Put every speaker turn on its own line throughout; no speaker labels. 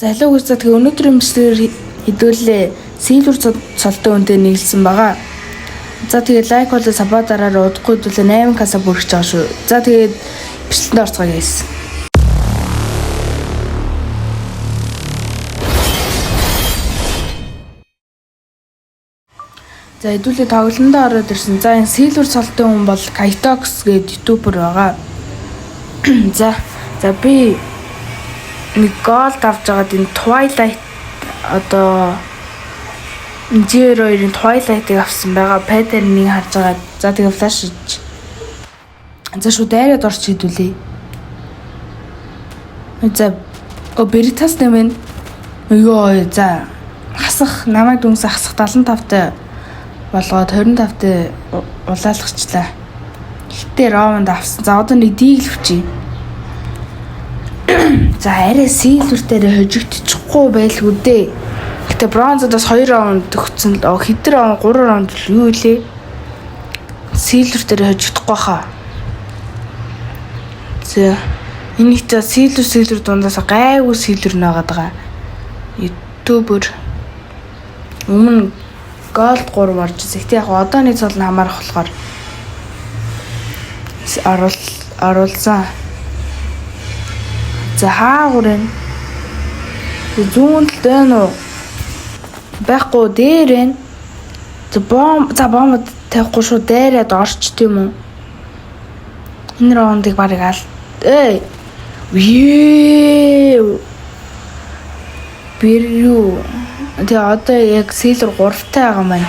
За hello guys, тэгээ өнөөдрийн мэдлэгээр хэдүүлээ Silver цолтой үнтэй нийлсэн байгаа. За тэгээ лайк болоо сабадараар удахгүй хэдүүлээ 8 каса бүрэж байгаа шүү. За тэгээд бичлэгэнд орцгоё guys. За хэдүүлээ тоглолтонд ороод ирсэн. За энэ Silver цолтой хүн бол Kaitox гэдэг ютубер байгаа. За би нэг голд авч байгаад энэ Twilight одоо Zero-ийн Twilight-ыг авсан байгаа. Пэтернийг харж байгаа. За тэгээ флаш хийж. За шүү дайраад орч хэдүүлээ. За Veritas нэмэн. Йоо за хасах намайг дүнс хасах 75-тай болгоод 25-тай улаалгачлаа. Гэтээ Романд авсан. За одоо нэг дийлвчий. За арай Silver дээр хожигдчихгүй байлгүй дээ. Гэтэ бронзодоос 2 раунд өгсөн л хэдэр раунд 3 раунд юу илээ. Silver дээр хожигдохгүй хаа. За энийг та Silver дундаас гайгүй Silver наагаад байгаа. Ютубер өмнө Gold 3 марж ирсэн. Гэтэ яг одоо нэг цол хамаарах болохоор оруулсан. За хаагуурэн зүүн талд байна уу? Байхгүй дээр байна. За бомб тавихгүй шүү дээрээд орч тийм үү? Энэ раундыг барыг аль. Бир юу? Тэгээ одоо яг Silver 3-тай байгаа маань.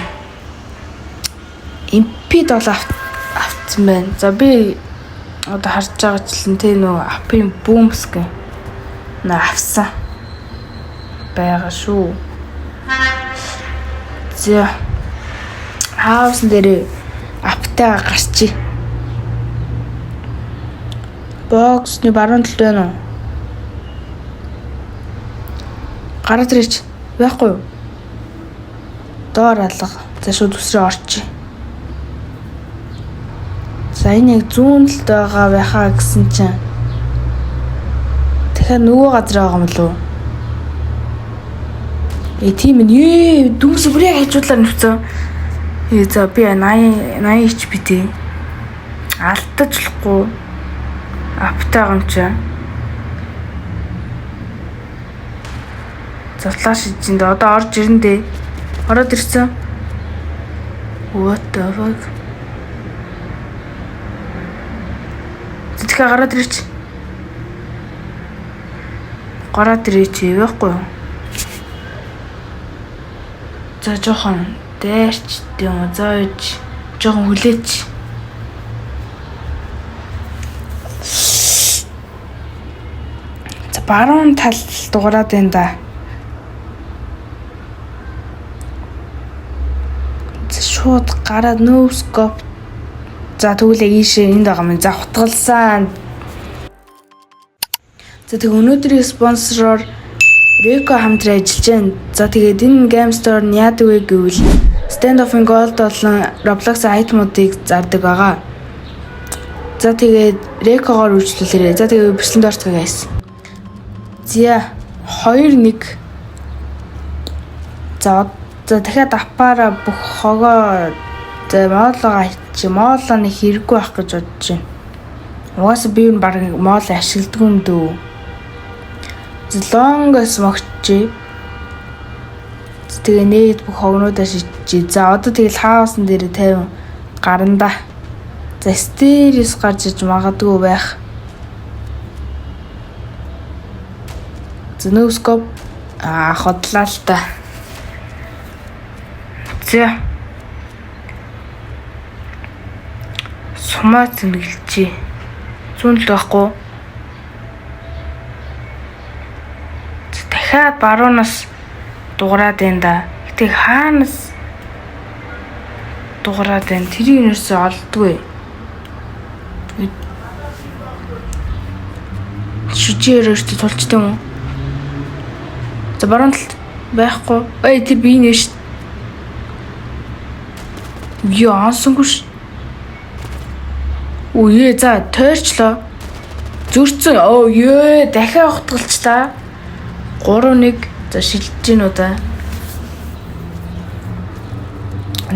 Imped бол авцсан байна. За би одоо харж байгаачлан тэ нөө апын бούμс гэх на авсан байгаа шүү. За хаус дээр аптай гарчи. Боксны баруун талд байна уу? Гараад ирээч. Байхгүй юу? Доор алга. За шүү төсрөө орчих. За энэ яг зүүн талд байгаа байхаа гэсэн чинь тэгэхээр нөгөө газар байгаа юм лөө? Тийм ээ дүнс бүрээ хажуудлаар нүцэн. За би 80 HP тий. Алдчихлахгүй. Аптай юм чи. За флаш хийжинд одоо орж ирэн дээ. Ороод ирсэн. What the fuck? Тэгэхээр гараад ирээч. Гараад ирээч байхгүй юу? За жоохон дайрч тийм үү зоож жоохон хүлээч. За баруун тал дуурайд байна да. За шууд гараад no scope. За тэгвэл ийшээ энд байгаа юм. За хутгалсан. За тэг өнөөдрийн спонсороор Reco хамтран ажиллаж байна. За тэгээд энэ Game Store нь яадаг вэ гэвэл Stand of Gold болон Roblox айтмуудыг зардаг байгаа. За тэгээд Reco-гоор үйлчлүүлээрэй. За тэгээд бичлэгэнд орцгоё guys. За 2-1. За дахиад апаараа бүх хогоо моолооны хэрэггүй байх гэж бодож байна. Угаасаа би энэ баг моол ашигладаг юм дөө. Лонгос могчээ. Тэгээ нээд бүх хогнуудаа шийдчихээ. За одоо тэгэл хаасан дээр 50 гаранда. За стерис гарч иж магадгүй байх. За нөөскоп хотлаа л та. За сумаа зэмгэлжээ. Зүүн л байхгүй. Дахиад баруунаас дуурайд байна да. Гэтэ хаанаас дуурайд байна? Тэрийг нэрсээ олдгүй. Шүжээрөөс тулчтай юм уу? За баруун талд байхгүй. Тэр би нэрш. Яа ансангуш. Үе за тойрчлоо. Зүрцэн. Дахиад хутгалч та. 3-1 за шилжиж гин үү да.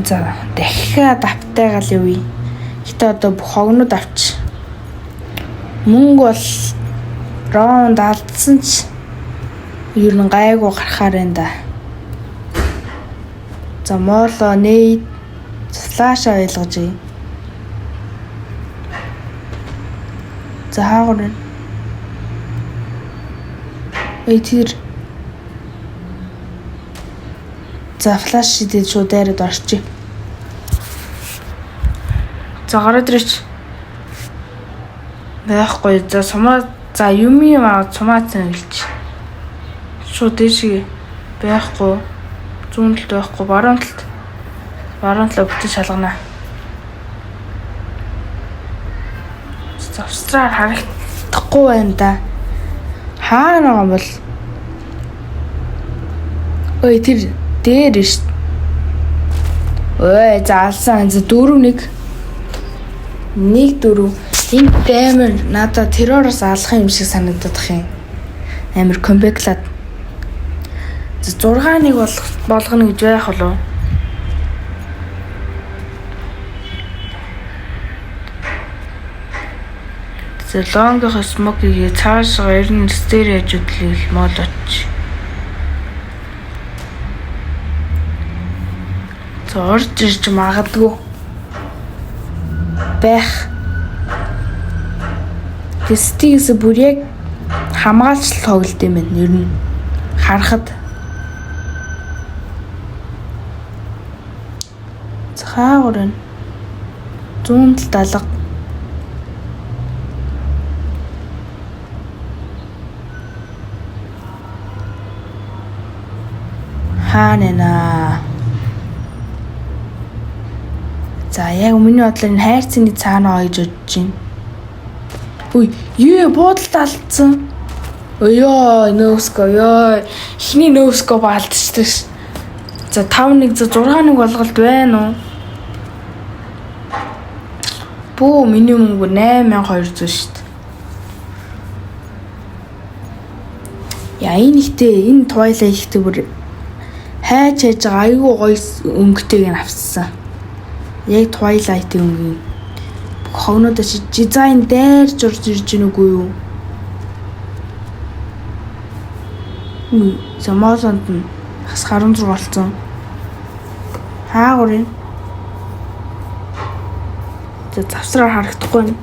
За дахиад автайгаал явъя. Гэтэ одоо бүх хогнууд авч. Мөнгө бол раунд алдсан ч ер нь гайгүй гарахаар энэ да. За моло нейт флаш ойлгож ий. За хаагур энэ. Тэр за флаш шидэд шууд дайраад орчих. За гараад ирээч. Байхгүй за сумаа за юм аа сумаацсан хэлж. Шууд дэшиг байхгүй. Зүүн талд байхгүй баруун талд. Баруун талаа бүтэн шалгана. Завсраар харагдахгүй байна да. Хаа нэг бол ой тэр дээр ш. Ой заалсан за 4-1 1-4 энэ даймер надад терророос алах юм шиг санагдаад ах юм. Амар комбеклад. За 6-1 болгоно гэж байх болов. За лонгох смокигээ цаашгаа ерэн стер яжудлыг молооч. За орж ирж магадгүй байх. Тэстигээс бүр яг хамгаалж тоглолт юм байна. Ер нь харахад цаагуур нь зүүн талд алга. Хаана за яг миний бодлоор энэ хайрцагны цаанаа гэж бодож байна. Үй, юу буудалд алдсан. Өё, нөөсгөө ёо. Эхний нөөсгөө баалдчихдаг ш. За 5-1 за 6-1 болголт байна уу? Бөө миний мөнгө 8200 ш. Яа энэ ихтэй энэ туйлаа ихтэй бүр хайж байгаа айгүй гоё өнгөтэйг нь авсан. Яг Twilight-ийн өнгө. Хогноод чи дизайн дайрж орж ирж гин үгүй юу? Замаасанд нь бас 16 болсон. Хаагур юм. За завсраар харагдахгүй.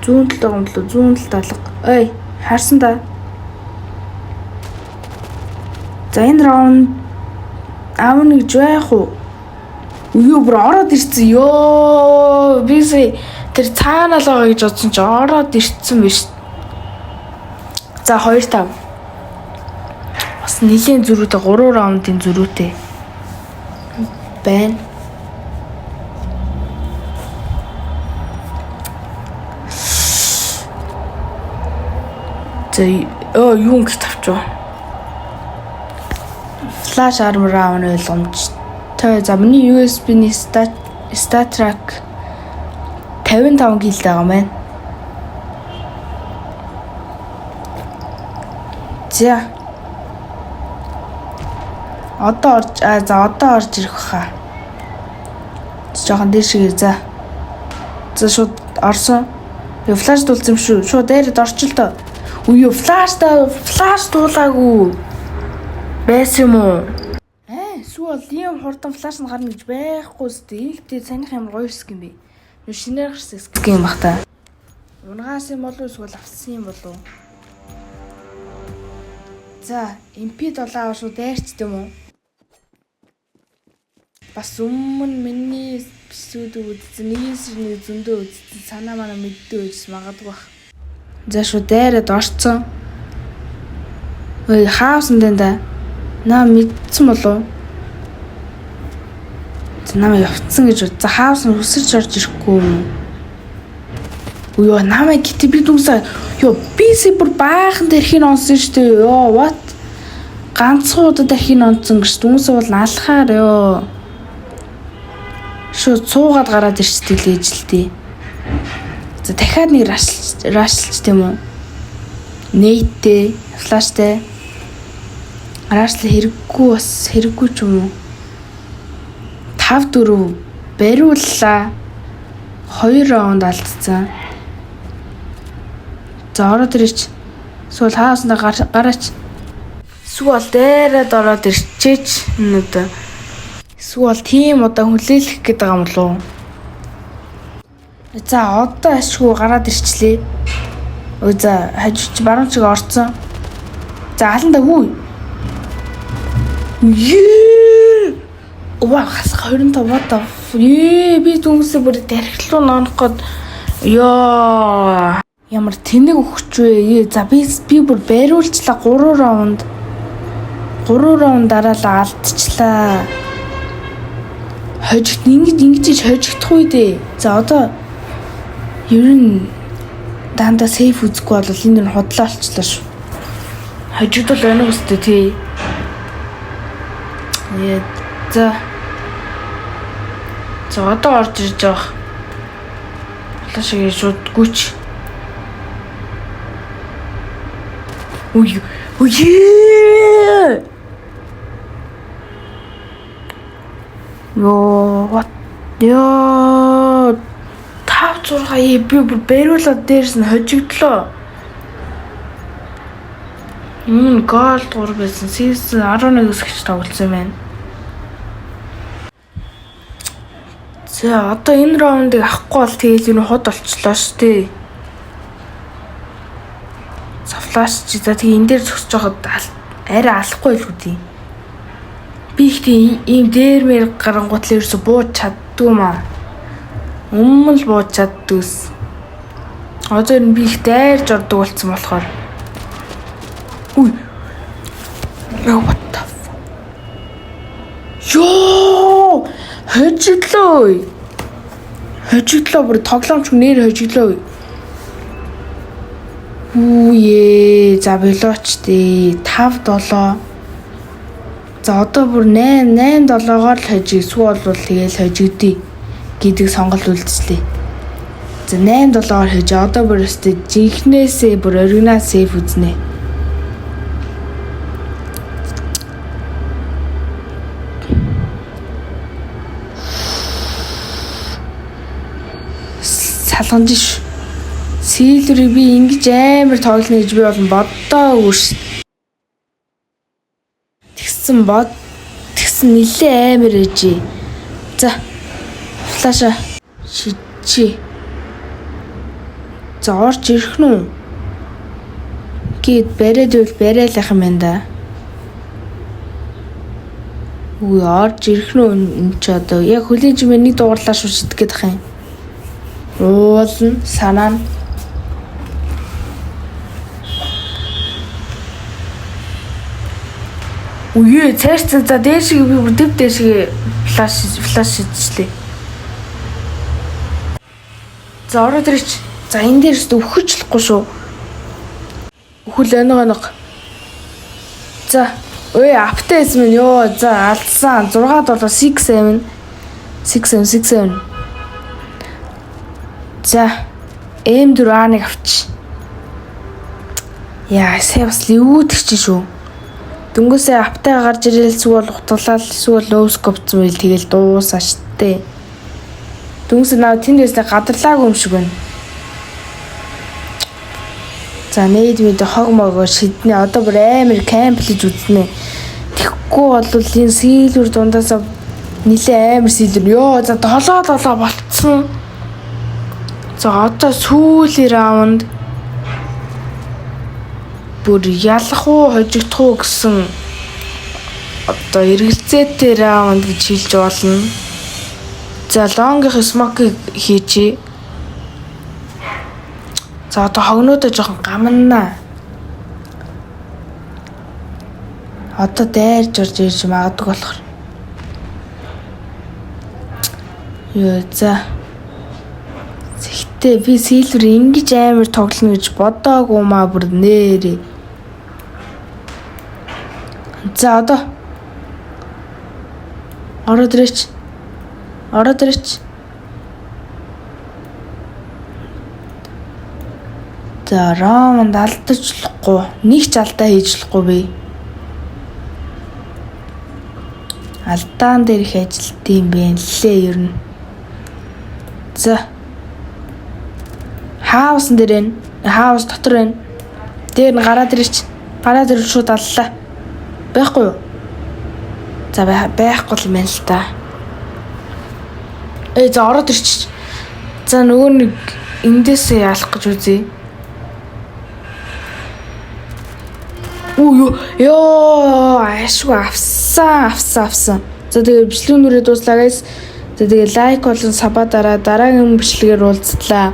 Зүүн талд гомдлоо, зүүн талд алга. Ой, харсан да. За энэ раунд аавны гэж байх уу? Юу бүр ороод ирсэн ёо. Биси тэр цаанаа л байгаа гэж бодсон чи ороод ирсэн биш. За 2-5. Бас нэлийн зөрүүтэй 3 раундын зөрүүтэй байна. За юу ингэ тавчаа. Flash armor аавны ойлгомж. За миний USB-ний StatTrack 55 GB байгаа маань. За. Одоо орж ирэх хаа. Жохон дээшгээ за. За шууд орсон. Юу флаш дуулсан юм шүү. Шууд дээрэд орчлоо. Үгүй флаш дуулаагүй. Байсан юм уу? Эсвэл ийм хурдан флаш нь гарна гэж байхгүй зү. Ийгтэй санийх юм гоё хэсэг юм бэ. Юу шинээр гарсан хэсэг юм бах та. Унгаас юм болов эсвэл авсан юм болов. За, MP7 аваа шүү дайрчт юм уу? Бас өмнө миний эпизод үзсэн, нэг зөндөө үзсэн, санаа манаа мэддээ үзсэн магадгүй бах. За шүү дайраад орцсон. Ой, хаасан дээ да. Наа мэдсэн болов? Намайг явцсан гэж бод. За хаус нь өсөж орж ирэхгүй юм. Үгүй намайг гэтээ би дүнсаа ёо PC бүр баахан тэрхийн онсон шүү дээ. Ёо what? Ганцхан удаа тэрхийн онсон гэж дүнсээ бол налахаар ёо. Шууд цуугаад гараад ирчтэй л ээжилтэй. За дахиад нэг рашлч тийм үү? Нейтэй, флаштай. Араашл хэрэггүй ч юм уу. 5-4 бариуллаа. 2 раунд алдсан. За ороод ирээч. Эсвэл хааснаа гараач. Эсвэл дээрээ ороод ирчээч өнөөдөр. Эсвэл тийм удаа хүлээлгэх гээд байгаа юм болов уу? За одоо ашгүй гараад ирчлээ. Өө за хажууч баруун чиг орцсон. За алан даа хүү. Ваа хасах 25 вата. Би дүнсээ бүр дархлуу нонох гээд ёо ямар тэнэг өгч вэ? За би бүр бариулчлаа 3 раунд. 3 раунд дараалал алдчихлаа. Хожигт ингэж хожигдох үү дээ. За одоо ер нь дандаа сейф үзэхгүй бол энэ нь худлаа олчлаа шүү. Хожигдвол байна уу өстэй тий. За одоо орж ирж байгаа. Флашыг шууд гүч. Ой. What? 5-6 би бүр бариулаад дээрс нь хожигдлоо. Гол 3 байсан. Season 11-с гэж тоглосон байна. За одоо энэ раундыг авахгүй бол тэгээд энэ хот олчлоо шүү дээ. За флаш чи за тэгээд энэ дээр зогсож байхад арай алахгүй л үгүй. Би ихтэй ийм дээрмэр гарангуут л ерөөсө бууж чаддгүй маа. Өмнө л бууж чаддгүйс. Одоо энэ би их дайрж ордог болсон болохоор. What the fuck? Ёо! Хожиглоо бүр тоглоомч нэр хожиглоо. За болооч дээ. 5-7. За одоо бүр 8-7-оор л хожигсгүй бол тэгэл хожигдъя гэдэг сонголт үлдчихлээ. За 8-7-оор хожиж одоо бүр өстэй жинхнээсээ бүр оригинал сейф үзнэ. Салганд ш. Сэлвэрийг би ингэж амар тоглоно гэж би бол боддоогүй ш. Тэгсэн нилээ амар ээжээ. За. Флаша шичи. За орж ирэх нү. Гээд бариад юм байна да. Орж ирэх нү энэ ч одоо яг хүлээж миний дуугарлаа шүү шидэх гээд ах юм. Уулна санаа. Цааш за дээшиг би бүр дэв дээшиг флаш шидчихлээ. За ороод ирч. За энэ дээрс өвхөжлөхгүй шүү. Өхөл оног. За аптес минь ёо за алдсан 6-7 6-7. За M4A1 авч. Сая бас левүүдч шүү. Дөнгөсөө аптаа гарч ирэл эсвэл утгалал эсвэл лоускопцсон байл тэгэл дуусаа штэ. Дөнгөсөө нав тэнд байснаа гадарлаагүй юм шиг байна. За нээд хог могоо шиднэ. Одоо бүр амар камплж үзнэ. Тэгэхгүй бол энэ сэлвэр дундаасаа нилээ амар сэлвэр. Ёо за 7-7 болцсон. За одоо сүүлийн раунд бүр ялах уу хожигдох уу гэсэн одоо эргэлзээтэй раунд гэж хэлж болно. За лонгих смокийг хийчээ. За одоо хогнуудаа жоохон гамнаа. Одоо дайрж орж ирж магадгүй болохоор. За би сэлвэр ингэж амар тоглоно гэж бодоогүй маа бүр нэрээ. За одоо ороод ирээч. За Романд алдчихлахгүй. Нэг ч алдаа хийж болохгүй би. Алдаан дээр их ажилт юм бэ лээ ер нь. За. Хаус дээр энэ. Хаус дотор байна. Дээр нь гараад ирч. Гараад ирж шууд аллаа. Байхгүй юу? За байхгүй юм байна л та. За ороод ирч. За нөгөө нэг эндээсээ яалах гэж үзье. Ёо ашгүй авсан. За тэгээ бичлэг нүрээ дуслаа guys. За тэгээ лайк болон саба дараагийн бичлэгээр уулзлаа.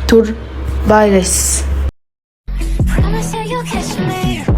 Түр bye guys.
Promise you you'll catch me.